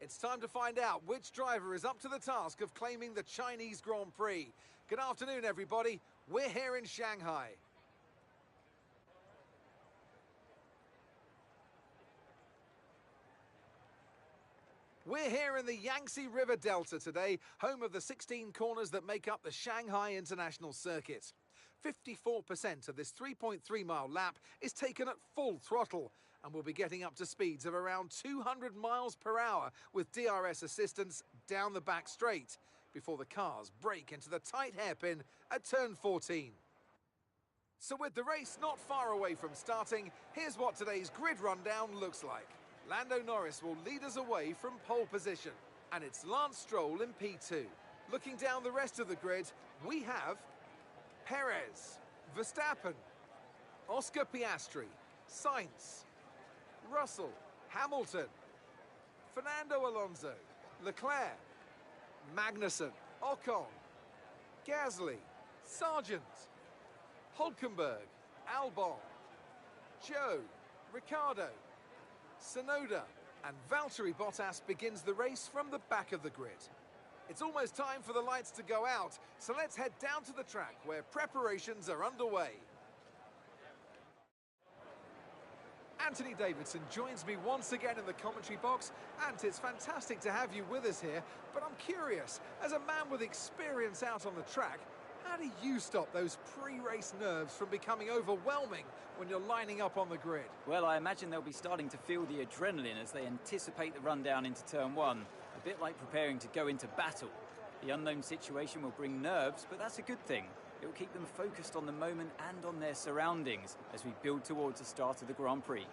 It's time to find out which driver is up to the task of claiming the Chinese Grand Prix. Good afternoon, everybody. We're here in Shanghai. We're here in the Yangtze River Delta today, home of the 16 corners that make up the Shanghai International Circuit. 54% of this 3.3-mile lap is taken at full throttle, and we'll be getting up to speeds of around 200 miles per hour with DRS assistance down the back straight before the cars break into the tight hairpin at turn 14. So with the race not far away from starting, here's what today's grid rundown looks like. Lando Norris will lead us away from pole position, and it's Lance Stroll in P2. Looking down the rest of the grid, we have Perez, Verstappen, Oscar Piastri, Sainz, Russell, Hamilton, Fernando Alonso, Leclerc, Magnussen, Ocon, Gasly, Sargent, Hulkenberg, Albon, Joe, Ricciardo, Tsunoda, and Valtteri Bottas begins the race from the back of the grid. It's almost time for the lights to go out, so let's head down to the track where preparations are underway. Anthony Davidson joins me once again in the commentary box, and it's fantastic to have you with us here, but I'm curious, as a man with experience out on the track, how do you stop those pre-race nerves from becoming overwhelming when you're lining up on the grid? Well, I imagine they'll be starting to feel the adrenaline as they anticipate the run down into turn one. A bit like preparing to go into battle. The unknown situation will bring nerves, but that's a good thing. It will keep them focused on the moment and on their surroundings as we build towards the start of the Grand Prix.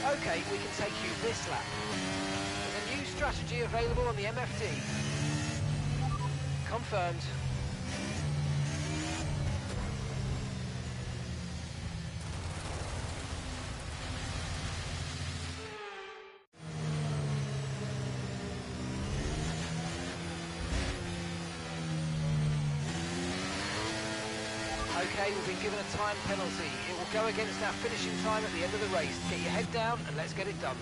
Okay, we can take you this lap. There's a new strategy available on the MFD. Confirmed. Okay, we've been given a time penalty. It will go against our finishing time at the end of the race. Get your head down and let's get it done.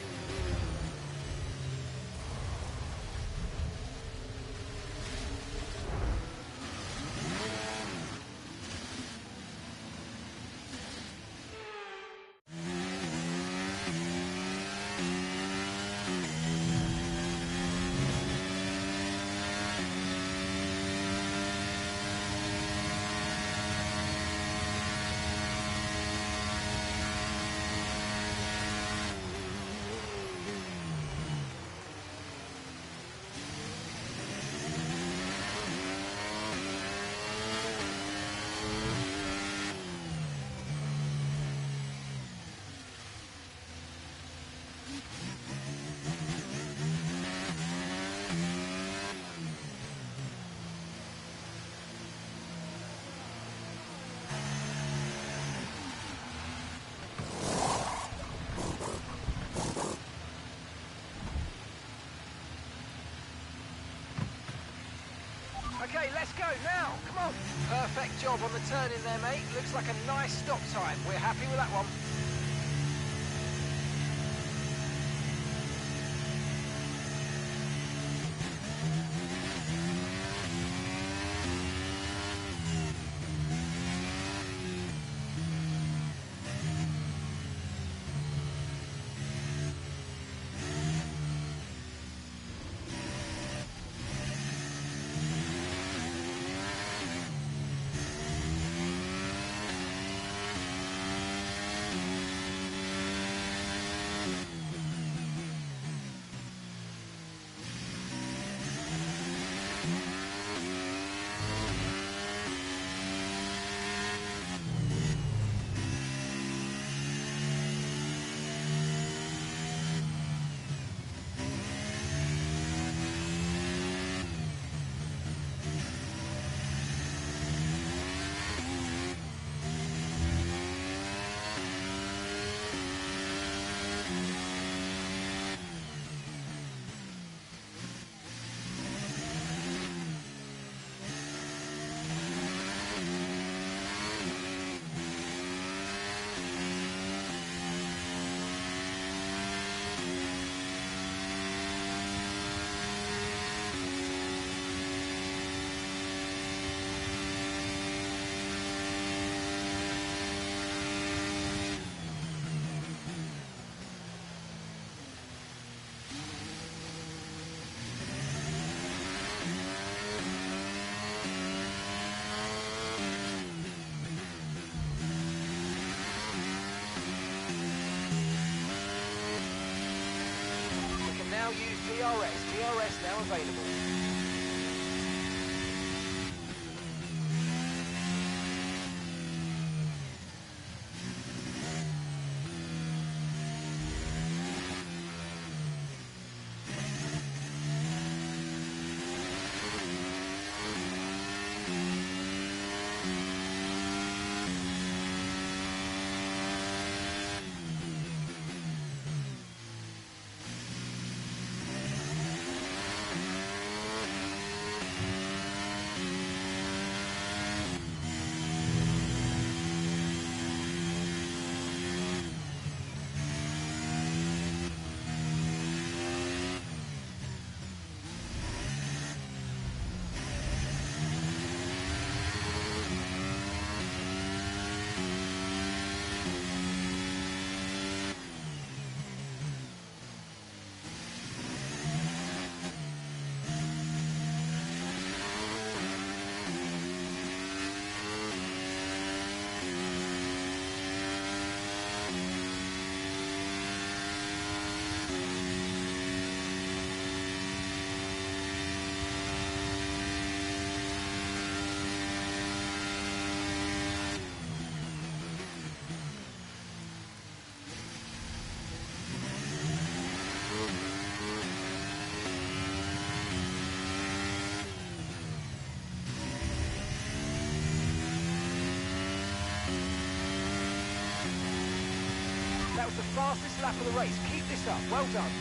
Okay, let's go now. Come on. Perfect job on the turn in there, mate. Looks like a nice stop time. We're happy with that one. TRS now available. That was the fastest lap of the race. Keep this up. Well done.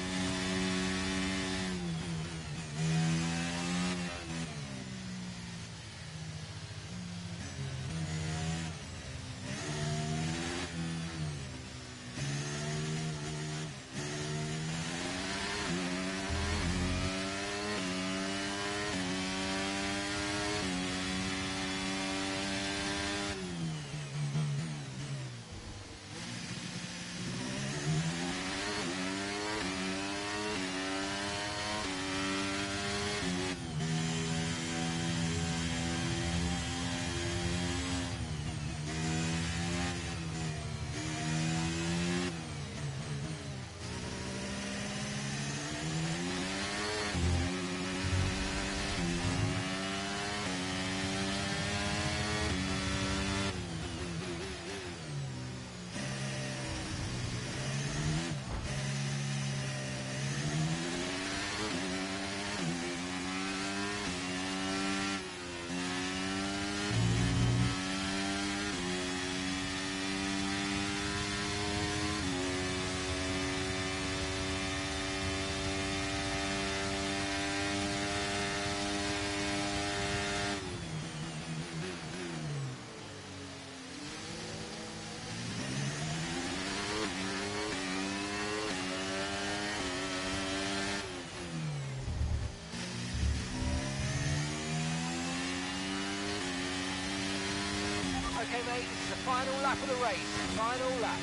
Okay, mate, this is the final lap of the race. Final lap.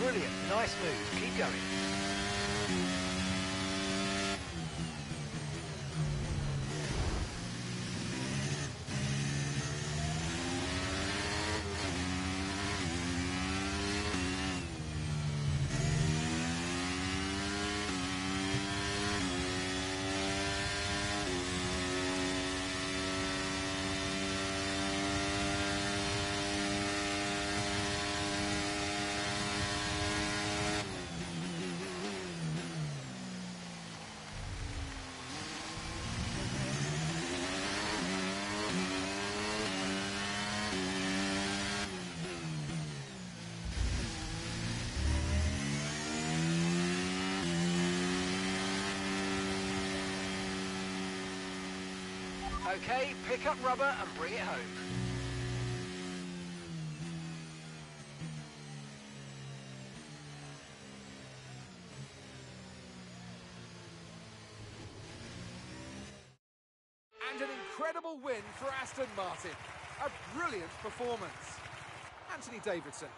Brilliant, nice move. Keep going. Okay, pick up rubber and bring it home. And an incredible win for Aston Martin. A brilliant performance. Anthony Davidson,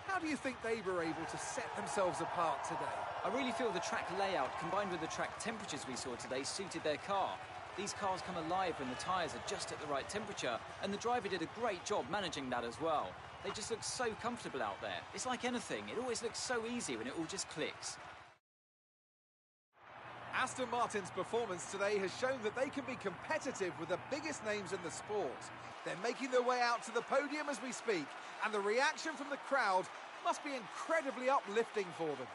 how do you think they were able to set themselves apart today? I really feel the track layout combined with the track temperatures we saw today suited their car. These cars come alive when the tyres are just at the right temperature, and the driver did a great job managing that as well. They just look so comfortable out there. It's like anything, it always looks so easy when it all just clicks. Aston Martin's performance today has shown that they can be competitive with the biggest names in the sport. They're making their way out to the podium as we speak, and the reaction from the crowd must be incredibly uplifting for them.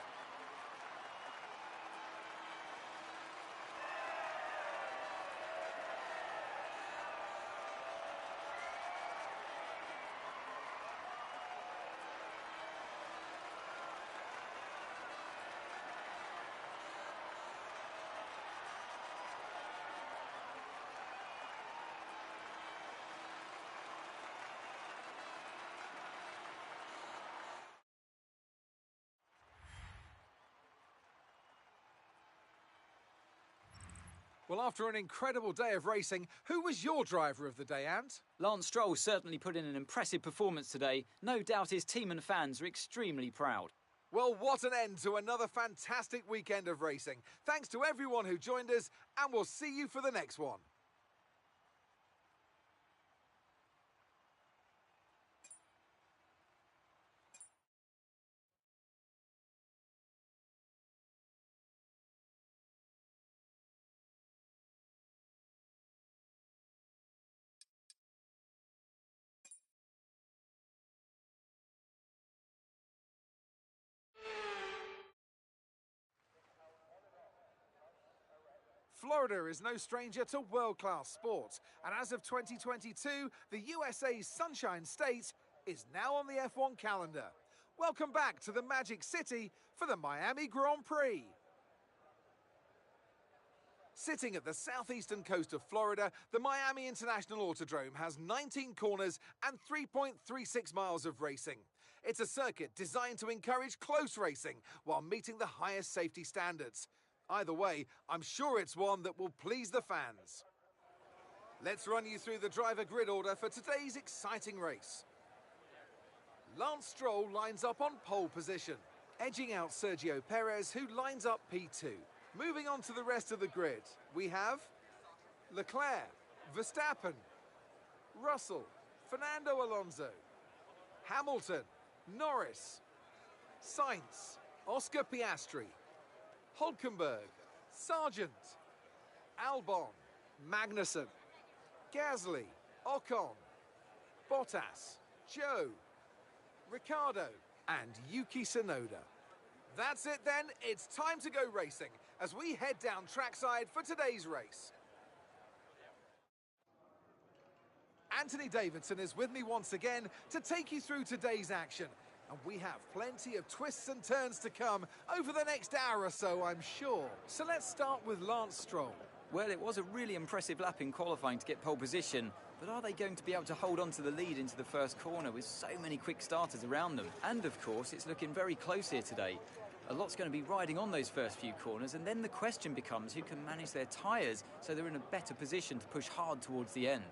Well, after an incredible day of racing, who was your driver of the day, Ant? Lance Stroll certainly put in an impressive performance today. No doubt his team and fans are extremely proud. Well, what an end to another fantastic weekend of racing. Thanks to everyone who joined us, and we'll see you for the next one. Florida is no stranger to world-class sport, and as of 2022, the USA's Sunshine State is now on the F1 calendar. Welcome back to the Magic City for the Miami Grand Prix. Sitting at the southeastern coast of Florida, the Miami International Autodrome has 19 corners and 3.36 miles of racing. It's a circuit designed to encourage close racing while meeting the highest safety standards. Either way, I'm sure it's one that will please the fans. Let's run you through the driver grid order for today's exciting race. Lance Stroll lines up on pole position, edging out Sergio Perez, who lines up P2. Moving on to the rest of the grid, we have Leclerc, Verstappen, Russell, Fernando Alonso, Hamilton, Norris, Sainz, Oscar Piastri, Hulkenberg, Sargent, Albon, Magnussen, Gasly, Ocon, Bottas, Joe, Ricciardo, and Yuki Tsunoda. That's it then, it's time to go racing as we head down trackside for today's race. Anthony Davidson is with me once again to take you through today's action. And we have plenty of twists and turns to come over the next hour or so, I'm sure. So let's start with Lance Stroll. Well, it was a really impressive lap in qualifying to get pole position, but are they going to be able to hold on to the lead into the first corner with so many quick starters around them? And of course, it's looking very close here today. A lot's going to be riding on those first few corners, and then the question becomes who can manage their tyres so they're in a better position to push hard towards the end.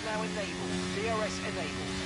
now enabled. DRS enabled.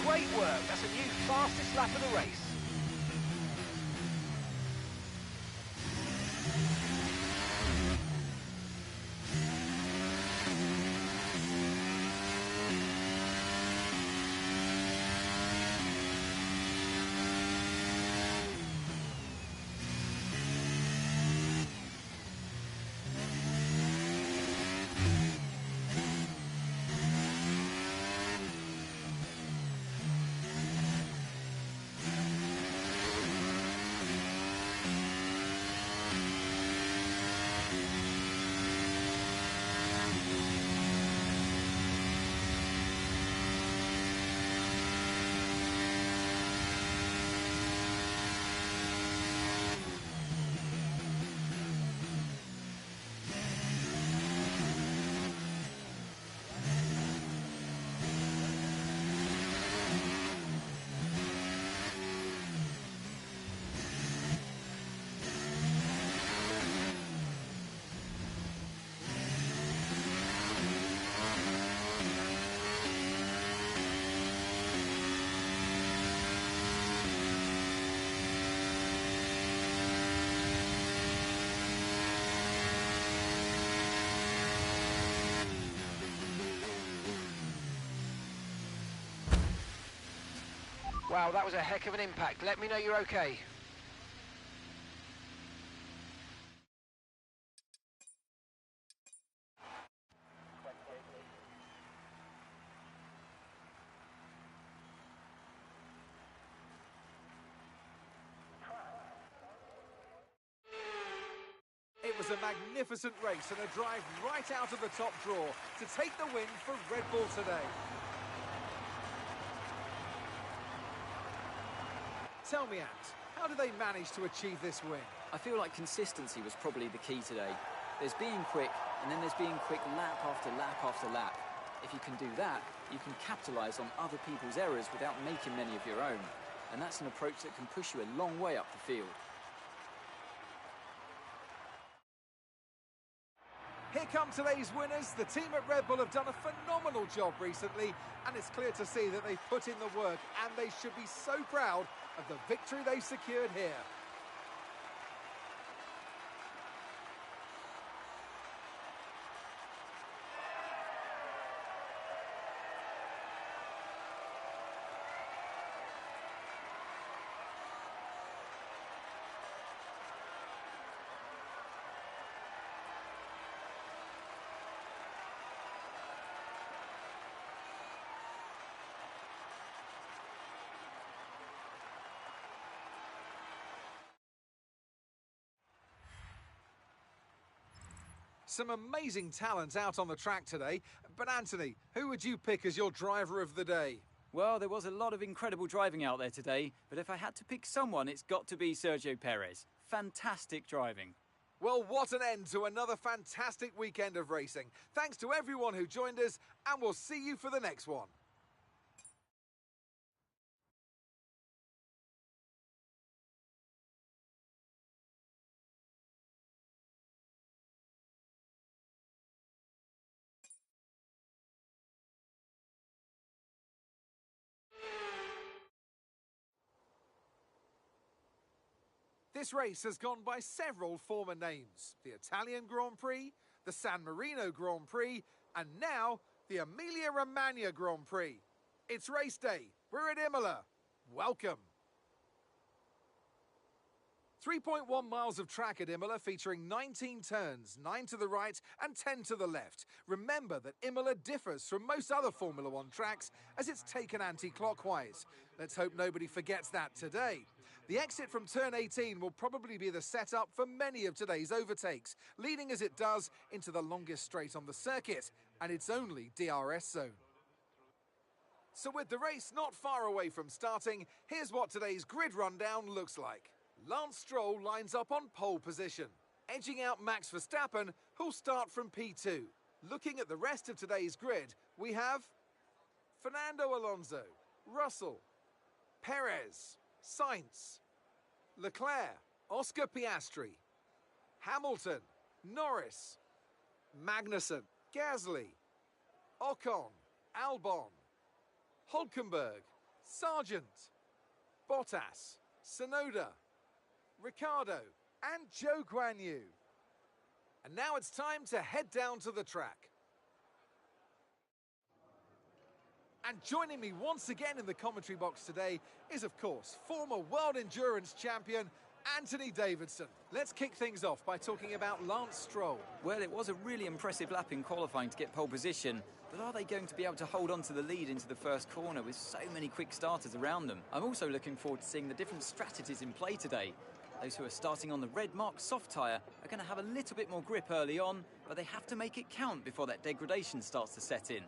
Great work. That's a new fastest lap of the race. Wow, that was a heck of an impact. Let me know you're okay. It was a magnificent race and a drive right out of the top draw to take the win for Red Bull today. Tell me, Ant, how did they manage to achieve this win? I feel like consistency was probably the key today. There's being quick, and then there's being quick lap after lap after lap. If you can do that, you can capitalise on other people's errors without making many of your own. And that's an approach that can push you a long way up the field. Here come today's winners. The team at Red Bull have done a phenomenal job recently, and it's clear to see that they've put in the work, and they should be so proud of the victory they've secured here. Some amazing talent out on the track today. But Anthony, who would you pick as your driver of the day? Well, there was a lot of incredible driving out there today, but if I had to pick someone, it's got to be Sergio Perez. Fantastic driving. Well, what an end to another fantastic weekend of racing. Thanks to everyone who joined us, and we'll see you for the next one. This race has gone by several former names. The Italian Grand Prix, the San Marino Grand Prix, and now the Emilia-Romagna Grand Prix. It's race day. We're at Imola. Welcome. 3.1 miles of track at Imola featuring 19 turns, 9 to the right and 10 to the left. Remember that Imola differs from most other Formula One tracks as it's taken anti-clockwise. Let's hope nobody forgets that today. The exit from turn 18 will probably be the setup for many of today's overtakes, leading as it does into the longest straight on the circuit, and its only DRS zone. So with the race not far away from starting, here's what today's grid rundown looks like. Lance Stroll lines up on pole position, edging out Max Verstappen, who'll start from P2. Looking at the rest of today's grid, we have Fernando Alonso, Russell, Perez, Sainz, Leclerc, Oscar Piastri, Hamilton, Norris, Magnussen, Gasly, Ocon, Albon, Hülkenberg, Sargent, Bottas, Tsunoda, Ricciardo and Zhou Guanyu. And now it's time to head down to the track. And joining me once again in the commentary box today is, of course, former World Endurance Champion Anthony Davidson. Let's kick things off by talking about Lance Stroll. Well, it was a really impressive lap in qualifying to get pole position, but are they going to be able to hold on to the lead into the first corner with so many quick starters around them? I'm also looking forward to seeing the different strategies in play today. Those who are starting on the red mark soft tyre are going to have a little bit more grip early on, but they have to make it count before that degradation starts to set in.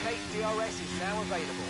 indicate DRS is now available.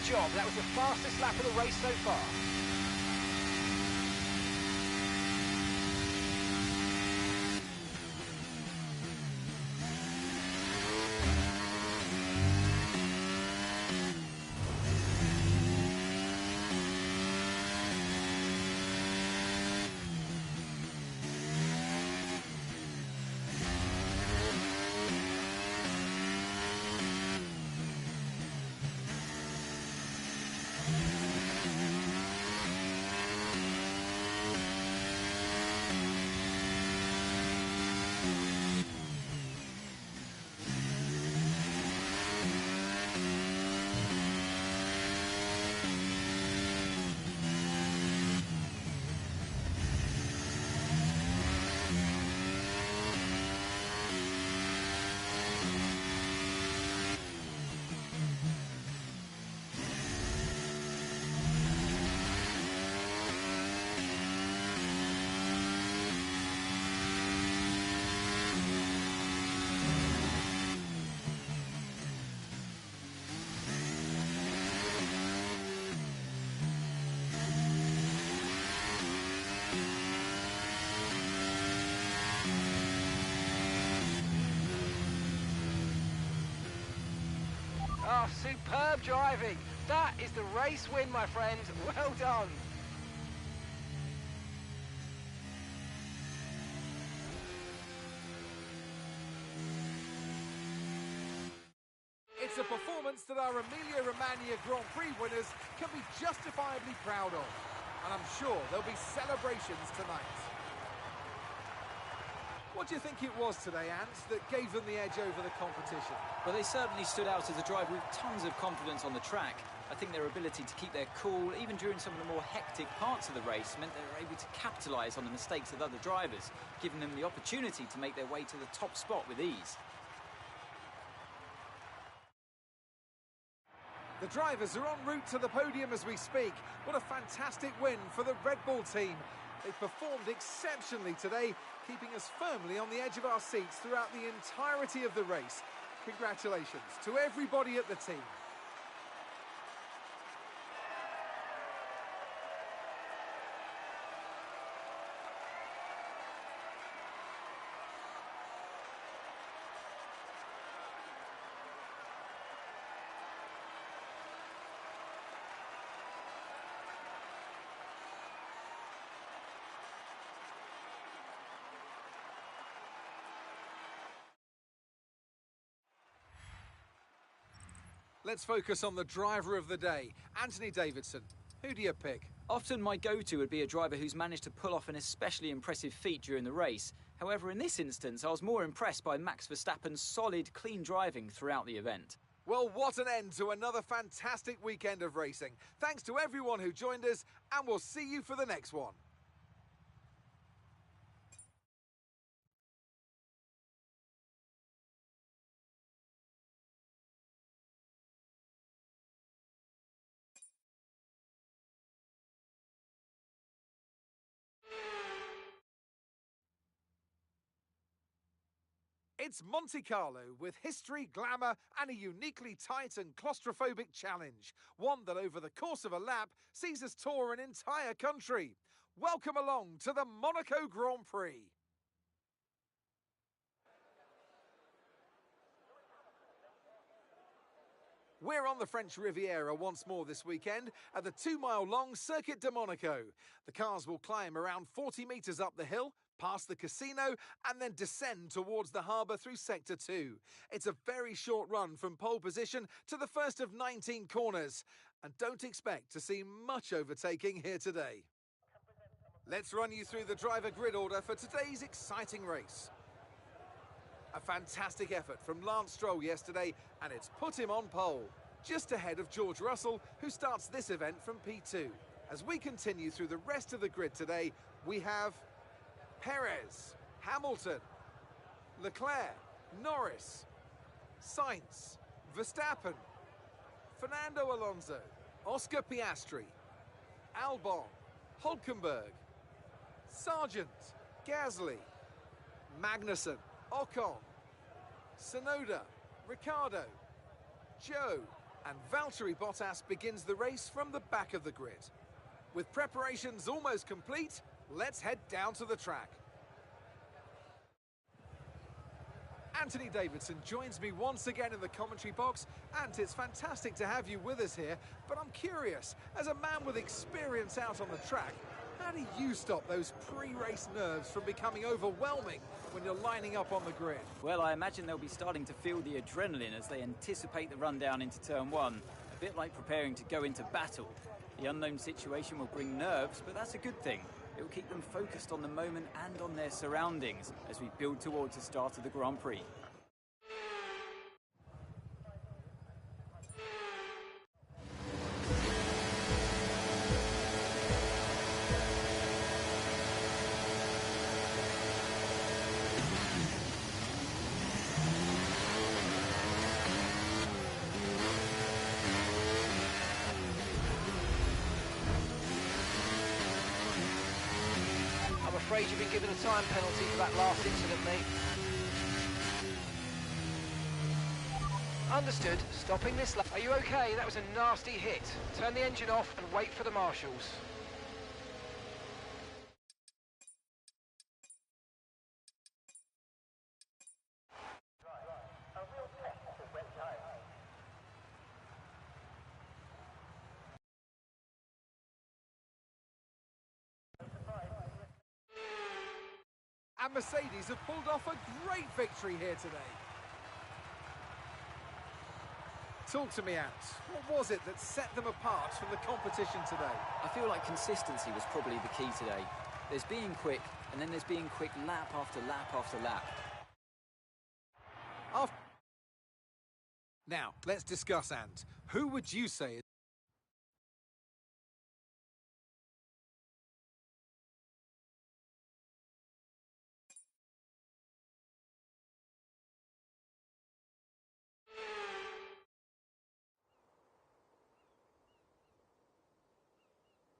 Job. That was the fastest lap of the race so far. Oh, superb driving. That is the race win, my friend. Well done. It's a performance that our Emilia-Romagna Grand Prix winners can be justifiably proud of. And I'm sure there'll be celebrations tonight. What do you think it was today, Ants, that gave them the edge over the competition? Well, they certainly stood out as a driver with tons of confidence on the track. I think their ability to keep their cool, even during some of the more hectic parts of the race, meant they were able to capitalise on the mistakes of other drivers, giving them the opportunity to make their way to the top spot with ease. The drivers are en route to the podium as we speak. What a fantastic win for the Red Bull team. They performed exceptionally today, keeping us firmly on the edge of our seats throughout the entirety of the race. Congratulations to everybody at the team. Let's focus on the driver of the day, Anthony Davidson. Who do you pick? Often my go-to would be a driver who's managed to pull off an especially impressive feat during the race. However, in this instance, I was more impressed by Max Verstappen's solid, clean driving throughout the event. Well, what an end to another fantastic weekend of racing. Thanks to everyone who joined us, and we'll see you for the next one. It's Monte Carlo with history, glamour and a uniquely tight and claustrophobic challenge. One that over the course of a lap sees us tour an entire country. Welcome along to the Monaco Grand Prix. We're on the French Riviera once more this weekend at the 2-mile-long Circuit de Monaco. The cars will climb around 40 metres up the hill, past the casino, and then descend towards the harbour through Sector 2. It's a very short run from pole position to the first of 19 corners, and don't expect to see much overtaking here today. Let's run you through the driver grid order for today's exciting race. A fantastic effort from Lance Stroll yesterday, and it's put him on pole, just ahead of George Russell, who starts this event from P2. As we continue through the rest of the grid today, we have Perez, Hamilton, Leclerc, Norris, Sainz, Verstappen, Fernando Alonso, Oscar Piastri, Albon, Hülkenberg, Sargent, Gasly, Magnussen, Ocon, Tsunoda, Ricciardo, Zhou, and Valtteri Bottas begins the race from the back of the grid. With preparations almost complete, let's head down to the track. Anthony Davidson joins me once again in the commentary box, and it's fantastic to have you with us here, but I'm curious, as a man with experience out on the track, how do you stop those pre-race nerves from becoming overwhelming when you're lining up on the grid? Well, I imagine they'll be starting to feel the adrenaline as they anticipate the run down into turn one, a bit like preparing to go into battle. The unknown situation will bring nerves, but that's a good thing. It will keep them focused on the moment and on their surroundings as we build towards the start of the Grand Prix. I'm afraid you've been given a time penalty for that last incident, mate. Understood. Stopping this lap. Are you okay? That was a nasty hit. Turn the engine off and wait for the marshals. And Mercedes have pulled off a great victory here today. Talk to me, Ant. What was it that set them apart from the competition today? I feel like consistency was probably the key today. There's being quick, and then there's being quick lap after lap after lap. Now, let's discuss, Ant. Who would you say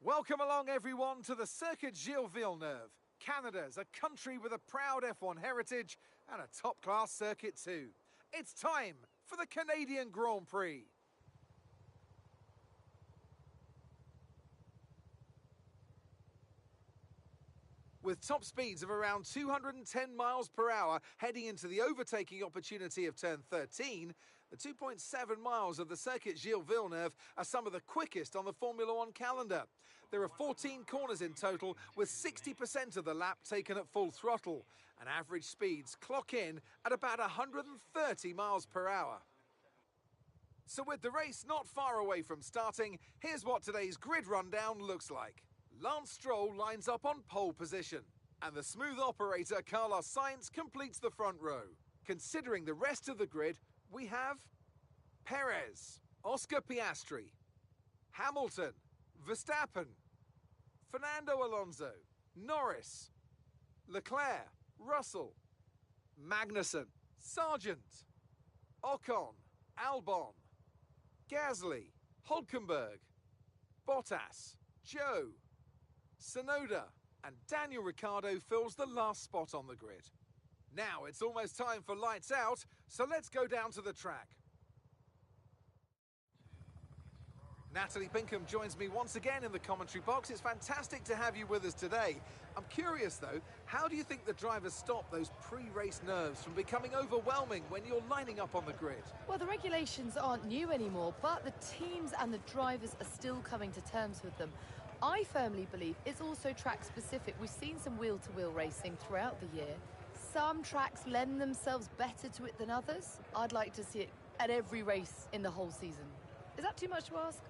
Welcome along, everyone, to the Circuit Gilles Villeneuve. Canada's a country with a proud F1 heritage and a top-class circuit too. It's time for the Canadian Grand Prix. With top speeds of around 210 miles per hour heading into the overtaking opportunity of turn 13, the 2.7 miles of the Circuit Gilles Villeneuve are some of the quickest on the Formula One calendar. There are 14 corners in total, with 60% of the lap taken at full throttle, and average speeds clock in at about 130 miles per hour. So with the race not far away from starting, here's what today's grid rundown looks like. Lance Stroll lines up on pole position, and the smooth operator Carlos Sainz completes the front row. Considering the rest of the grid, we have Perez, Oscar Piastri, Hamilton, Verstappen, Fernando Alonso, Norris, Leclerc, Russell, Magnussen, Sargent, Ocon, Albon, Gasly, Hülkenberg, Bottas, Joe, Tsunoda, and Daniel Ricciardo fills the last spot on the grid. Now it's almost time for lights out, so let's go down to the track. Natalie Pinkham joins me once again in the commentary box. It's fantastic to have you with us today. I'm curious though, how do you think the drivers stop those pre-race nerves from becoming overwhelming when you're lining up on the grid? Well, the regulations aren't new anymore, but the teams and the drivers are still coming to terms with them. I firmly believe it's also track-specific. We've seen some wheel-to-wheel racing throughout the year. Some tracks lend themselves better to it than others. I'd like to see it at every race in the whole season. Is that too much to ask?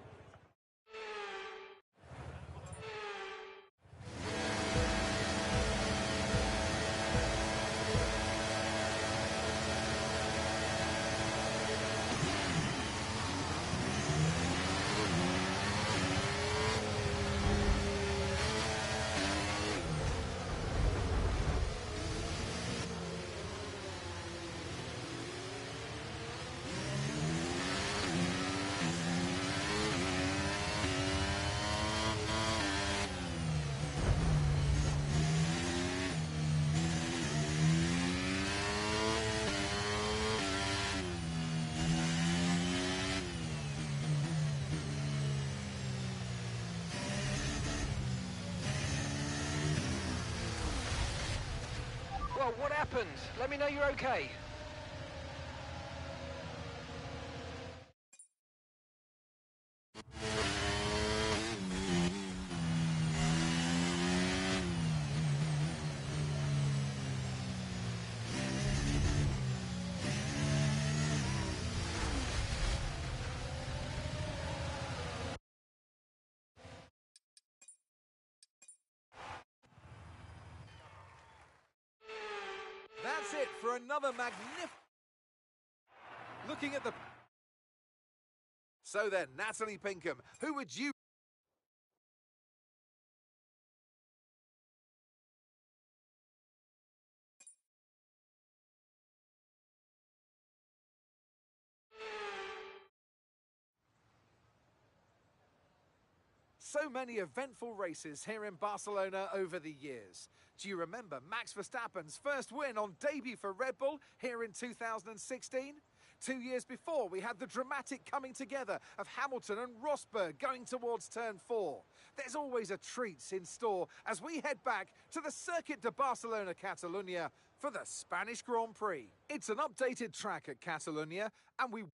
Well, what happened? Let me know you're okay. That's it for another magnificent... Looking at the... So then, Natalie Pinkham, who would you... So many eventful races here in Barcelona over the years. Do you remember Max Verstappen's first win on debut for Red Bull here in 2016? 2 years before, we had the dramatic coming together of Hamilton and Rosberg going towards turn 4. There's always a treat in store as we head back to the Circuit de Barcelona Catalunya for the Spanish Grand Prix. It's an updated track at Catalunya, and we